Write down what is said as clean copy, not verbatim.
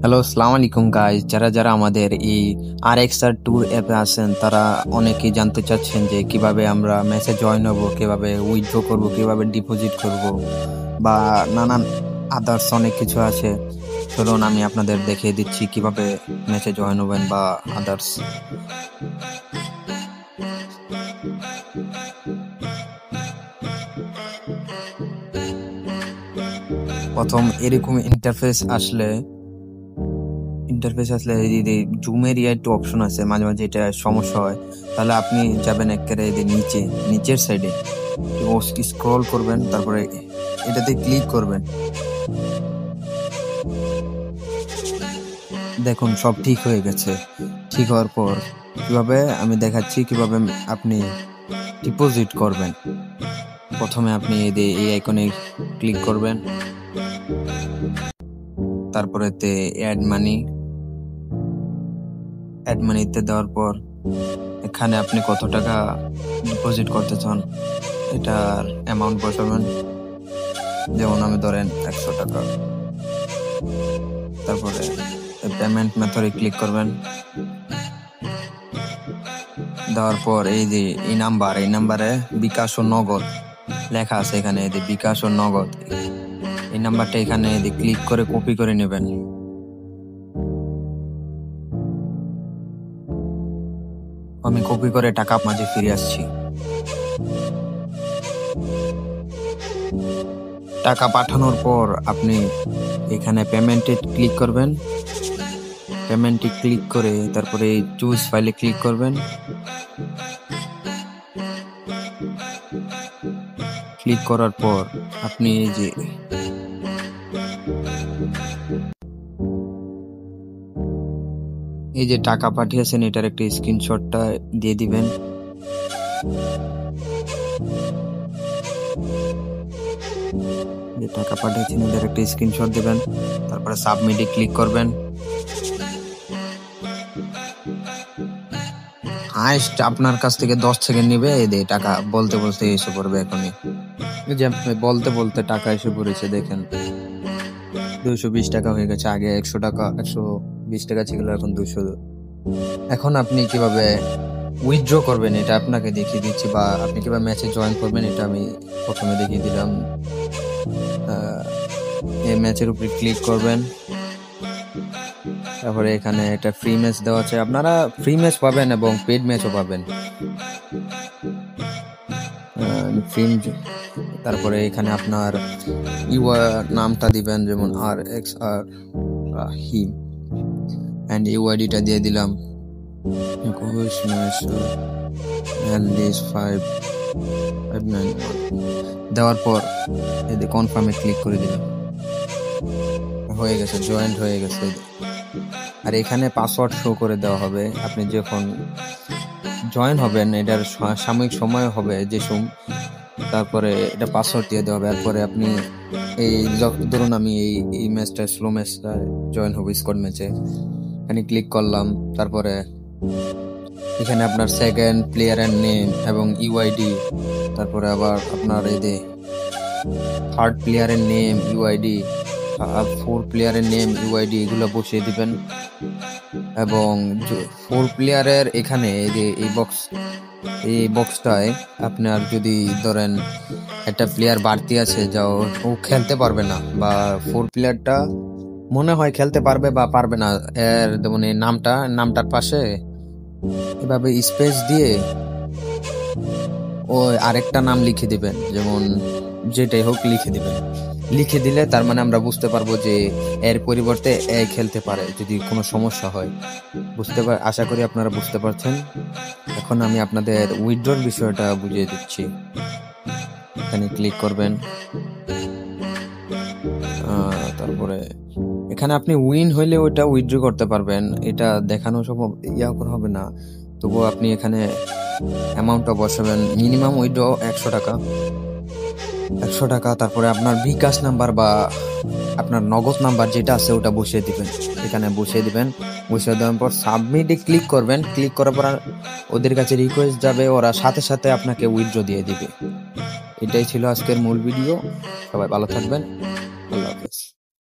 Hello, আসসালামু আলাইকুম guys. যারা যারা আমাদের এই RXR ট্যুর অ্যাপে আছেন তারা অনেকেই জানতে চাচ্ছেন যে কিভাবে আমরা ম্যাচে জয়েন হব, কিভাবে উইথড্র করব, কিভাবে ডিপোজিট করব বা নানান আদার্স অনেক কিছু আছে। চলুন আমি আপনাদের দেখিয়ে দিচ্ছি কিভাবে ম্যাচে জয়েন হবেন বা আদার্স। প্রথম এরকম ইন্টারফেস আসলে এই জুমের একটু অপশন আছে, মাঝে মাঝে এটা সমস্যা হয়। তাহলে আপনি যাবেন একেবারে এই যে নিচের সাইডে স্ক্রল করবেন, তারপরে এটাতে ক্লিক করবেন। দেখুন সব ঠিক হয়ে গেছে। ঠিক হওয়ার পর কিভাবে আমি দেখাচ্ছি কিভাবে আপনি ডিপোজিট করবেন। প্রথমে আপনি এই আইকনে ক্লিক করবেন, তারপরে অ্যাড মানিতে দেওয়ার পর এখানে আপনি কত টাকা ডিপোজিট করতে চান এটার অ্যামাউন্ট বসাবেন। যেমন আমি ধরেন 100 টাকা। তারপরে পেমেন্ট মেথডে ক্লিক করবেন। দেওয়ার পর এই নাম্বারে বিকাশ ও নগদ লেখা আছে, এখানে বিকাশ ও নগদ এই নাম্বারটা এখানে ক্লিক করে কপি করে নেবেন। আমি কপি করে টাকা মাঝে ফিরে আসছি। টাকা পাঠানোর পর আপনি এখানে পেমেন্টে ক্লিক করবেন। পেমেন্টে ক্লিক করে তারপরে চুজ ফাইলে ক্লিক করবেন। ক্লিক করার পর আপনি এই যে টাকা পাঠিয়েছেন এটার একটা স্ক্রিনশটটা দিয়ে দিবেন। যে টাকা পাঠিয়েছেন এটার একটা স্ক্রিনশট দিবেন, তারপরে সাবমিটে ক্লিক করবেন। হাইস্ট আপনার কাছ থেকে 10 সেকেন্ড নিবে। এই যে টাকা বলতে বলতে এসে পড়বে এখনই। এই যে আপনি বলতে বলতে টাকা এসে পড়েছে, দেখেন 220 টাকা হয়ে গেছে। আগে 120 টাকা ছিল, এখন 200। এখন আপনি কিভাবে উইথড্র করবেন এটা আপনাকে দেখিয়ে দিচ্ছি, বা আপনি কিভাবে ম্যাচে জয়েন করবেন এটা আমি প্রথমে দেখিয়ে দিলাম। এই ম্যাচের উপরে ক্লিক করবেন, তারপরে এখানে একটা ফ্রি ম্যাচ দেওয়া আছে। আপনারা ফ্রি ম্যাচ পাবেন এবং পেড ম্যাচও পাবেন। তারপরে এখানে আপনার নামটা দিবেন, যেমন RXR রাহিম, অ্যান্ড ইউআইডিটা দিয়ে দিলাম 21/591। দেওয়ার পর কনফার্মে ক্লিক করে দিলাম। হয়ে গেছে, জয়েন্ট হয়ে গেছে। আর এখানে পাসওয়ার্ড শো করে দেওয়া হবে। আপনি যখন জয়েন হবেন এটার সাময়িক সময় হবে তারপরে এটা পাসওয়ার্ড দিয়ে দেওয়া হবে। এরপরে আপনি ধরুন আমি এই ম্যাচটা স্লো ম্যাচটা জয়েন হবো, স্কোয়াড ম্যাচে এখানে ক্লিক করলাম। তারপরে এখানে আপনার সেকেন্ড প্লেয়ারের নেম এবং ইউআইডি, তারপরে আবার আপনার থার্ড প্লেয়ারের নেম, ইউআইডি, ফোর প্লেয়ারের নেম, ইউআইডি এগুলো বসিয়ে দিবেন। এবং 4 প্লেয়ারের এখানে এই বক্সটায় আপনার যদি ধরেন একটা প্লেয়ার বাড়তি আছে যা ও খেলতে পারবে না, বা 4 প্লেয়ারটা মনে হয় খেলতে পারবে বা পারবে না, এর যেমন এই নামটার পাশে এভাবে স্পেস দিয়ে ও আরেকটা নাম লিখে দিবেন, যেমন যেটাই হোক লিখে দিবেন। লিখে দিলে তার মানে আমরা বুঝতে পারবো যে এর পরিবর্তে খেলতে পারে যদি কোনো সমস্যা হয়। আশা করি আপনারা বুঝতে পারছেন। এখন আমি আপনাদের উইথড্রর বিষয়টা বুঝিয়ে দিচ্ছি। এখানে ক্লিক করবেন, তারপরে এখানে আপনি উইন হইলে ওইটা উইথড্র করতে পারবেন। এটা দেখানো সম্ভব হবে না, তবুও আপনি এখানে অ্যামাউন্টটা বসাবেন। মিনিমাম উইথড্র 100 টাকা। তারপরে আপনার বিকাশ নাম্বার বা আপনার নগদ নাম্বার যেটা আছে ওটা বসিয়ে দিবেন। এখানে বসিয়ে দেওয়ার পর সাবমিটে ক্লিক করবেন। ক্লিক করার পর ওদের কাছে রিকোয়েস্ট যাবে, ওরা সাথে সাথে আপনাকে উইথড্র দিয়ে দিবে। এটাই ছিল আজকের মূল ভিডিও। সবাই ভালো থাকবেন। আল্লাহ হাফেজ।